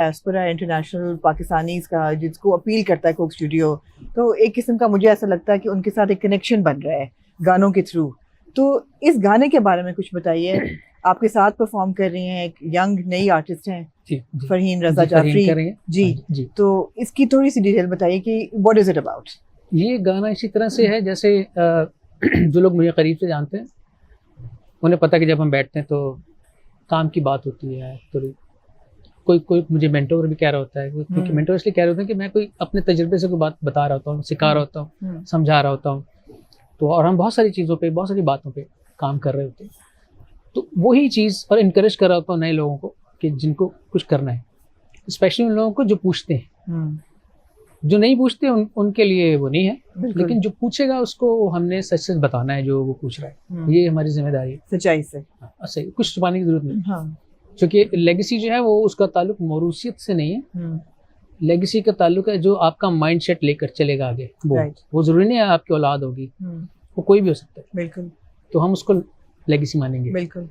Diaspora international Pakistanis का जिसको appeal करता है कोक स्टूडियो, तो एक किस्म का मुझे ऐसा लगता है कि उनके साथ एक कनेक्शन बन रहा है गानों के थ्रू। तो इस गाने के बारे में कुछ बताइए। आपके साथ परफॉर्म कर रही हैं एक यंग नई आर्टिस्ट हैं जी, फरहीन रजा जाफरी जी, जी। तो इसकी थोड़ी सी डिटेल बताइए कि व्हाट इज इट अबाउट। ये गाना इसी तरह से है जैसे जो लोग मुझे करीब से जानते हैं उन्हें पता है कि जब हम बैठते हैं तो काम की बात होती है, थोड़ी कोई मुझे मेंटोर भी कह रहा होता है, क्योंकि मेंटोर इसलिए कह रहे होते हैं कि मैं कोई अपने तजुर्बे से कोई बात बता रहा होता हूँ, सिखा रहा होता हूँ, समझा रहा होता हूँ। तो और हम बहुत सारी चीज़ों पे, बहुत सारी बातों पे काम कर रहे होते हैं। तो वही चीज़ और इनकरेज कर रहा होता हूँ नए लोगों को कि जिनको कुछ करना है, स्पेशली उन लोगों को जो पूछते हैं। जो नहीं पूछते उनके लिए वो नहीं है, लेकिन जो पूछेगा उसको हमने सच सच बताना है जो वो पूछ रहा है। ये हमारी जिम्मेदारी है, सच्चाई से। सही, कुछ छुपाने की जरूरत नहीं। हाँ। क्योंकि लेगेसी जो है वो उसका ताल्लुक मौरूसियत से नहीं है, लेगेसी का ताल्लुक है जो आपका माइंड सेट लेकर चलेगा आगे। वो जरूरी नहीं है आपकी औलाद होगी, वो कोई भी हो सकता है। बिल्कुल। तो हम उसको लेगेसी मानेंगे। बिल्कुल।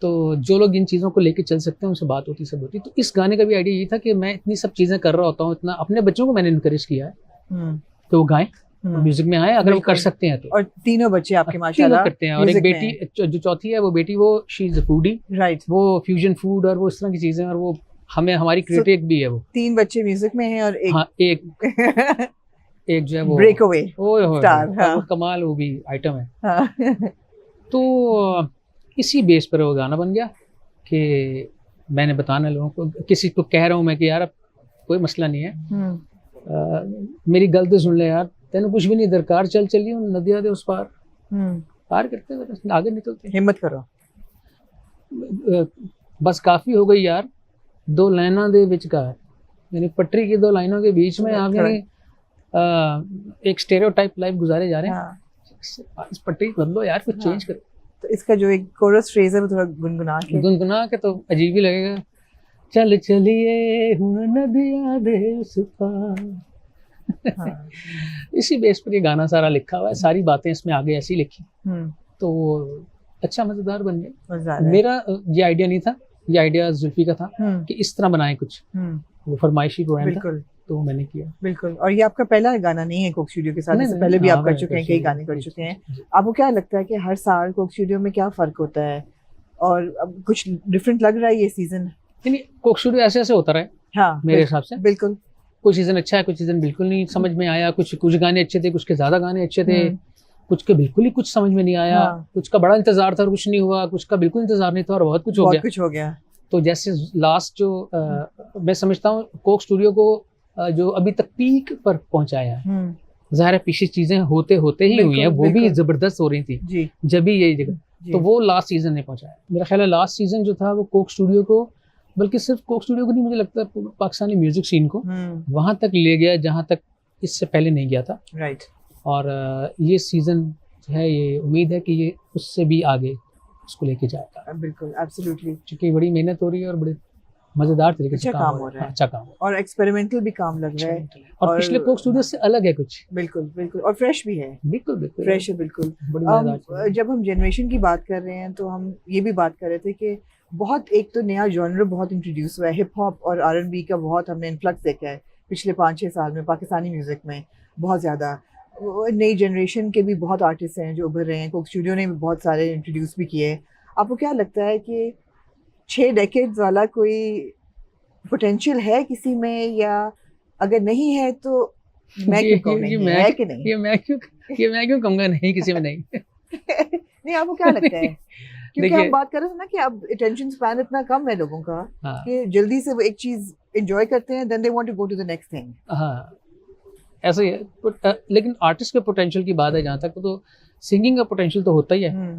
तो जो लोग इन चीज़ों को लेके चल सकते हैं उनसे बात होती सब होती। तो इस गाने का भी आइडिया ये था कि मैं इतनी सब चीज़ें कर रहा होता हूँ, इतना अपने बच्चों को मैंने इनकरेज किया है कि वो गाएं, म्यूजिक में आए अगर वो कर सकते हैं तो। और तीनों बच्चे आपके माशाल्लाह करते हैं। और एक बेटी जो चौथी है वो बेटी, वो she is a foodie, right, वो फ्यूजन फूड और वो इस तरह की चीजें, और वो हमें हमारी क्रिएटिव भी है। वो 3 बच्चे म्यूजिक में हैं और एक, हाँ, एक जो है वो ब्रेक अवे स्टार, हाँ, वो कमाल, वो भी आइटम है। हाँ। तो इसी बेस पर वो गाना बन गया कि मैंने बताना लोगों को, किसी को कह रहा हूँ मैं कि यार कोई मसला नहीं है, मेरी गलती सुन ले यार, तेन कुछ भी नहीं दरकार, चल चलिए नदिया दे उस पार, पार करते आगे निकलते, हिम्मत करो, बस काफी हो गई यार 2 लाइना दे विचकार, यानी पटरी की 2 लाइनों के बीच में आप यानी एक स्टेरियोटाइप लाइफ गुजारे जा रहे हैं। हाँ। इस पटरी बदलो यार, कुछ चेंज करो। तो इसका जो एक कोरस फ्रेज है वो थोड़ा गुनगुना के तो अजीब ही लगेगा। चल चलिए हुन नदिया दे उस पार। हाँ। इसी बेस पर ये गाना सारा लिखा हुआ है, सारी बातें इसमें आगे ऐसी लिखी, तो अच्छा मजेदार बन गया। मेरा ये आइडिया नहीं था, ये आइडिया जुल्फी का था कि इस तरह बनाए कुछ, वो फरमाइशी पोएम था, तो मैंने किया। बिल्कुल। और ये आपका पहला गाना नहीं है कोक स्टूडियो के साथ, इससे पहले भी आप कर चुके हैं, कई गाने कर चुके हैं। आपको क्या लगता है कि हर साल कोक स्टूडियो में क्या फर्क होता है और अब कुछ डिफरेंट लग रहा है ये सीजन? नहीं, कोक स्टूडियो ऐसे ऐसे होता रहे, हाँ, मेरे हिसाब से। बिल्कुल। कुछ सीजन अच्छा है, कुछ सीजन बिल्कुल नहीं समझ में आया, कुछ गाने अच्छे थे, कुछ के ज्यादा गाने अच्छे थे, कुछ के बिल्कुल ही कुछ समझ में नहीं आया, कुछ का बड़ा इंतजार था और कुछ नहीं हुआ, कुछ का बिल्कुल इंतजार नहीं था और बहुत कुछ हो गया। तो जैसे लास्ट जो मैं समझता हूँ कोक स्टूडियो को जो अभी तक पीक पर पहुंचाया है, जाहिर है पीछे चीजें होते ही हुई हैं, वो भी जबरदस्त हो रही थी जब भी ये जगह, तो वो लास्ट सीजन ने पहुंचाया। मेरा ख्याल है लास्ट सीजन जो था वो कोक स्टूडियो को, बल्कि सिर्फ कोक स्टूडियो को नहीं, मुझे लगता है पाकिस्तानी म्यूजिक सीन को वहां तक ले गया जहां तक इससे पहले नहीं गया था। राइट। और ये सीजन जो है, ये उम्मीद है कि ये उससे भी आगे उसको लेके जाएगा। बिल्कुल, एब्सोल्युटली, क्योंकि बड़ी मेहनत हो रही है और बड़े मजेदार तरीके से काम हो रहा है। अच्छा काम और एक्सपेरिमेंटल भी काम लग रहा है, और पिछले कोक स्टूडियो से अलग है कुछ। बिल्कुल बिल्कुल, और फ्रेश भी है। बिल्कुल फ्रेश है, बिल्कुल। जब हम जनरेशन की बात कर रहे हैं तो हम ये भी बात कर रहे थे कि बहुत एक तो नया जॉनर बहुत इंट्रोड्यूस हुआ है, हिप हॉप और R&B का बहुत हमने इन्फ्लक्स देखा है पिछले 5-6 साल में पाकिस्तानी म्यूजिक में, बहुत ज़्यादा। नई जनरेशन के भी बहुत आर्टिस्ट हैं जो उभर रहे हैं, कोक स्टूडियो ने भी बहुत सारे इंट्रोड्यूस भी किए। आपको क्या लगता है कि 6 डेकेड्स वाला कोई पोटेंशियल है किसी में, या अगर नहीं है तो मैं क्यों कहूँ नहीं है कि नहीं? ये मैं क्यों कहूँगा नहीं, किसी में नहीं। नहीं, आपको क्या लगता है? क्योंकि हम बात कर रहे थे ना कि अब अटेंशन स्पैन इतना कम है लोगों का, हाँ, कि जल्दी से वो एक चीज एंजॉय करते हैं, then they want to go to the next thing. हाँ, ऐसा ही है। लेकिन आर्टिस्ट के पोटेंशियल की बात है जहाँ तक, तो सिंगिंग का पोटेंशियल तो होता ही है,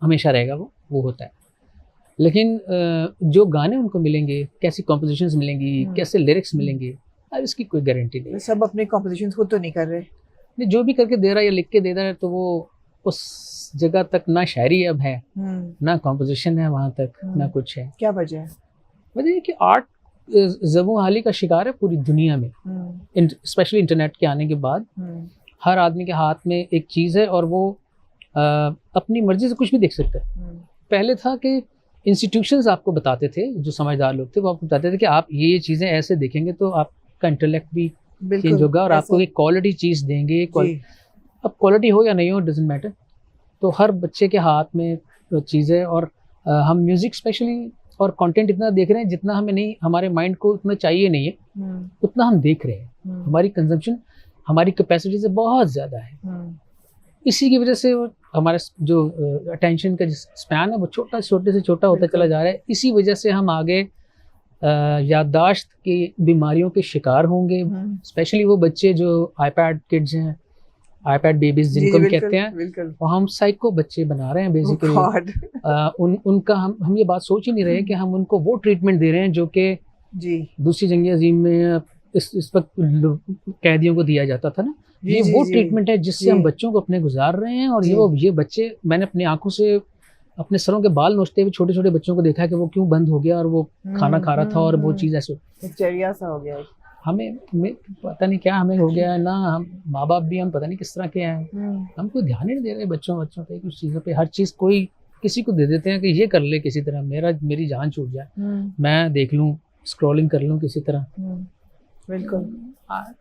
हमेशा रहेगा, वो होता है। लेकिन जो गाने उनको मिलेंगे, कैसी कॉम्पोजिशंस मिलेंगी, कैसे लिरिक्स मिलेंगे, अब इसकी कोई गारंटी नहीं। सब अपने कॉम्पोजिशंस खुद तो नहीं कर रहे, नहीं, जो भी करके दे रहा है या लिख के दे रहा है, तो वो उस जगह तक ना शायरी अब है, ना कॉम्पोजिशन है वहां तक, ना कुछ है। क्या वजह है? वजह है कि आर्ट ज़बूं हाली का शिकार है पूरी दुनिया में, स्पेशली इंटरनेट के आने के बाद। हर आदमी के हाथ में एक चीज़ है और वो अपनी मर्जी से कुछ भी देख सकता है। पहले था कि इंस्टीट्यूशंस आपको बताते थे, जो समझदार लोग थे वो आपको बताते थे कि आप ये चीज़ें ऐसे देखेंगे तो आपका इंटेलेक्ट भी चेंज होगा और आपको एक क्वालिटी चीज़ देंगे। अब क्वालिटी हो या नहीं हो डजेंट मैटर। तो हर बच्चे के हाथ में चीज़ है और हम म्यूज़िक स्पेशली और कंटेंट इतना देख रहे हैं जितना हमें नहीं, हमारे माइंड को उतना चाहिए नहीं है, उतना हम देख रहे हैं। हमारी कंजम्पशन हमारी कैपेसिटी से बहुत ज़्यादा है। इसी की वजह से हमारा जो अटेंशन का स्पैन है वो छोटे से छोटा होता चला जा रहा है। इसी वजह से हम आगे याददाश्त की बीमारियों के शिकार होंगे, स्पेशली वो बच्चे जो आईपैड किड्स हैं, आईपैड बेबीज जिनको हम कहते हैं, और हम साइको बच्चे बना रहे हैं बेसिकली। उनका हम ये बात सोच ही नहीं रहे कि हम उनको वो ट्रीटमेंट दे रहे हैं जो कि दूसरी जंग अजीम में इस वक्त कैदियों को दिया जाता था ना। ये वो ट्रीटमेंट है जिससे हम बच्चों को अपने गुजार रहे हैं। और ये बच्चे, मैंने अपनी आंखों से अपने सरों के बाल नोचते हुए छोटे छोटे बच्चों को देखा है कि वो क्यों बंद हो गया और वो खाना खा रहा था और वो चीज़ ऐसे चरिया सा हो गया। हमें पता नहीं क्या हमें हो गया है ना, हम माँ बाप भी हम पता नहीं किस तरह के हैं, हम कोई ध्यान ही नहीं दे रहे बच्चों पे, कुछ चीज़ों पे। हर चीज़ कोई किसी को दे देते हैं कि ये कर ले किसी तरह, मेरी जान छूट जाए, मैं देख लूँ, स्क्रॉलिंग कर लूँ किसी तरह। बिल्कुल।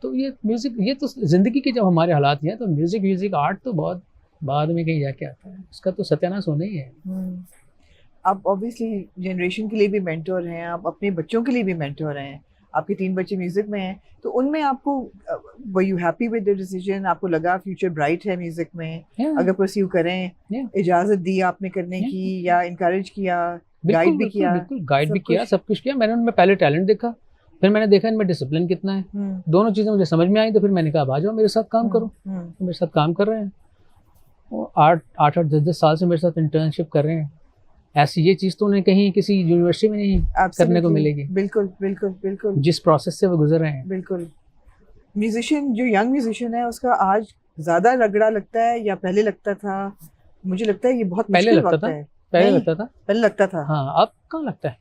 तो ये म्यूज़िक, ये तो ज़िंदगी के जब हमारे हालात हैं तो म्यूज़िक आर्ट तो बहुत बाद में कहीं जाके आता है, उसका तो सत्यानाश होना ही है। आप ऑब्वियसली जनरेशन के लिए भी मेंटोर हैं, आप अपने बच्चों के लिए भी मेंटोर हैं। आपके 3 बच्चे म्यूजिक में हैं, तो उनमें आपको were you happy with the decision? आपको लगा फ्यूचर ब्राइट है म्यूजिक में? अगर परस्यू करें, इजाजत दी आपने करने की या इनकरेज किया, गाइड भी किया? बिल्कुल गाइड भी किया, सब कुछ किया। मैंने उनमें पहले टैलेंट देखा, फिर मैंने देखा इनमें डिसिप्लिन कितना है, दोनों चीज़ें मुझे समझ में आई। तो फिर मैंने कहा आ जाओ मेरे साथ काम करो। तो मेरे साथ काम कर रहे हैं, 8-10 साल से मेरे साथ इंटर्नशिप कर रहे हैं। ऐसी ये चीज़ तो उन्हें कहीं किसी यूनिवर्सिटी में नहीं करने को मिलेगी। बिल्कुल बिल्कुल बिल्कुल, जिस प्रोसेस से वो गुजर रहे हैं। बिल्कुल। म्यूजिशियन, जो यंग म्यूजिशियन है, उसका आज ज़्यादा रगड़ा लगता है या पहले लगता था? मुझे लगता है ये बहुत पहले लगता था। पहले लगता था। हाँ, अब कहाँ लगता है?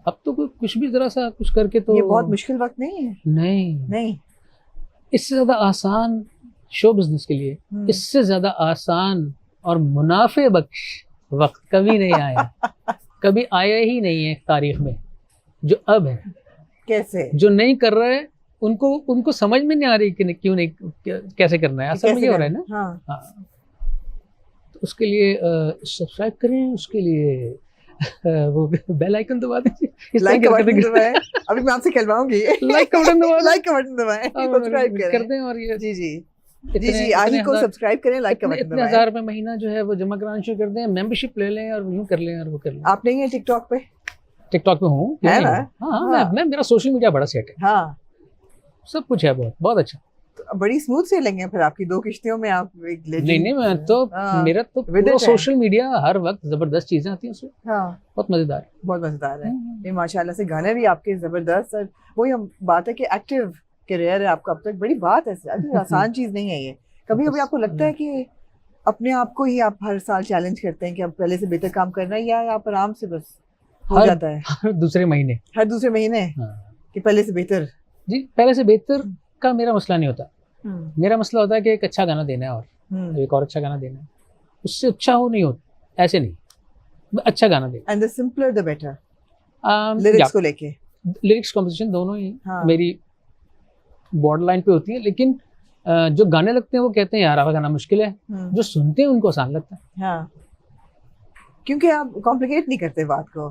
अब तो कुछ भी जरा सा कुछ करके तो ये बहुत मुश्किल वक्त नहीं है। नहीं, इससे ज़्यादा आसान शो बिजनेस के लिए इससे ज़्यादा आसान और मुनाफे बख्श वक्त कभी नहीं आया। कभी आया ही नहीं है तारीख में, जो अब है। कैसे? जो नहीं कर रहे उनको समझ में नहीं आ रही कि क्यों नहीं, कैसे करना है। ऐसा नहीं हो रहा है ना। हाँ। तो उसके लिए सब्सक्राइब करें, उसके लिए वो बेल आइकन दबा दीजिए, लाइक का बटन दबाएं। अभी मैं आपसे कहलवाऊंगी, लाइक का बटन दबाएं, सब्सक्राइब कर दें। और ये जी आज ही को सब्सक्राइब करें, लाइक का बटन दबाएं। 1000 रुपए महीना जो है वो जमा कराना शुरू कर दें, मेंबरशिप ले लें और यूं कर लें और वो कर लें। आप नहीं है टिकटॉक पे? टिकटॉक पे हूँ। हाँ, मैं मेरा सोशल मीडिया बड़ा सेट है। हाँ, सब कुछ है, बहुत अच्छा। तो बड़ी स्मूथ सेलिंग है फिर आपकी 2 किश्तियों में। आप एक नहीं, मैं तो मेरा तो पूरा सोशल मीडिया हर वक्त जबरदस्त चीजें आती हैं उसमें। बहुत मजेदार है। ये माशाल्लाह से गाने भी आपके जबरदस्त। और वही हम बात है कि एक्टिव करियर है आपका अब तक, बड़ी बात है। आसान चीज नहीं है ये। कभी आपको लगता है कि अपने आप को ही आप हर साल चैलेंज करते हैं कि अब पहले से बेहतर काम करना है, या आप आराम से बस हो जाता है? हर दूसरे महीने कि पहले से बेहतर? जी, पहले से बेहतर का मेरा मसला नहीं होता। मेरा मसला होता है कि एक अच्छा गाना देना है और एक और अच्छा गाना देना है, उससे अच्छा हो नहीं होता, ऐसे नहीं, अच्छा गाना देना। And the simpler the better. Lyrics को लेके, लिरिक्स कंपोजिशन दोनों ही मेरी बॉर्डर लाइन पे होती है। लेकिन जो गाने लगते हैं वो कहते हैं यार आपका गाना मुश्किल है, जो सुनते हैं उनको आसान लगता है। हाँ, क्योंकि आप कॉम्प्लिकेट नहीं करते बात को।